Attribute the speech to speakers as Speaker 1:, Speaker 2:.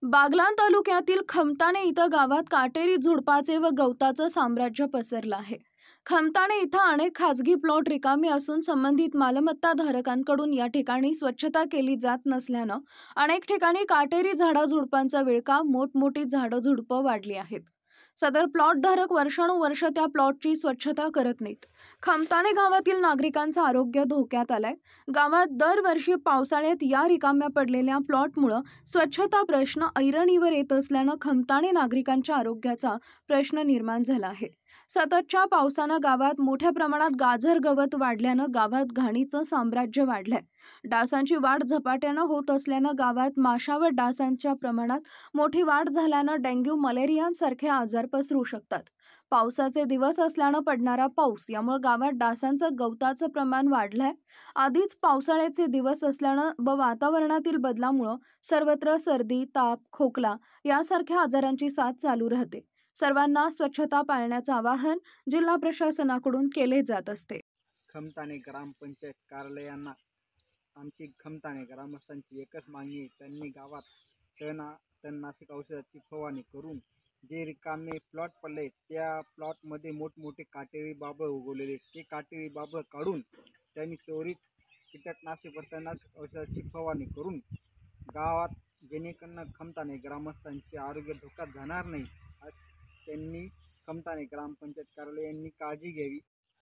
Speaker 1: बागलाण तालुक्यातील खमताणे इथं गावात काटेरी झुडपाचे व गवताचं साम्राज्य पसरलं आहे. खमताणे इथं अनेक खासगी प्लॉट रिकामे असून संबंधित मालमत्ता धारकांकडून या ठिकाणी स्वच्छता केली जात नसल्यानं अनेक ठिकाणी काटेरी झाडाझुडपांचा विळखा, मोठमोठी झाडं-झुडपं वाढली आहेत. सदर प्लॉट धारक वर्षानुवर्ष त्या प्लॉटची स्वच्छता करत नाहीत. खमताणे गावातील नागरिकांचं आरोग्य धोक्यात आलंय. गावात दरवर्षी पावसाळ्यात या रिकाम्या पडलेल्या प्लॉटमुळे स्वच्छता प्रश्न ऐरणीवर येत असल्यानं खमताणे नागरिकांच्या आरोग्याचा प्रश्न निर्माण झाला आहे. सततच्या पावसानं गावात मोठ्या प्रमाणात गाजर गवत वाढल्यानं गावात घाणीचं साम्राज्य वाढलंय. डासांची वाढ झपाट्यानं होत असल्यानं गावात माशा व डासांच्या प्रमाणात मोठी वाढ झाल्यानं डेंग्यू, मलेरियासारखे आजार पसरू शकतात. पावसाचे दिवस असल्यानं पडणारा पाऊस यामुळे गावात डासांचं, गवताचं प्रमाण वाढलंय. आधीच पावसाळ्याचे दिवस असल्यानं व वातावरणातील बदलामुळे सर्वत्र सर्दी, ताप, खोकला यासारख्या आजारांची साथ चालू राहते. सर्वांना स्वच्छता पाळण्याचं आवाहन जिल्हा प्रशासनाकडून केले जात असते.
Speaker 2: खमताणे ग्रामपंचायत कार्यालयांना आमची खमताणे ग्रामस्थांची एकच मागणी आहे. त्यांनी गावात तणनाशक औषधाची फवारणी करून जे रिकामे प्लॉट पडले त्या प्लॉटमध्ये मोठमोठे काटेरी बाभळ उगवलेले, ते काटेरी बाभळ काढून त्यांनी त्वरित कीटकनाशक व तणनाशक औषधाची फवारणी करून गावात जेणेकरून खमताणे ग्रामस्थांचे आरोग्य धोक्यात जाणार नाही, त्यांनी खमताणे ग्रामपंचायत कार्यालय यांनी काळजी घ्यावी.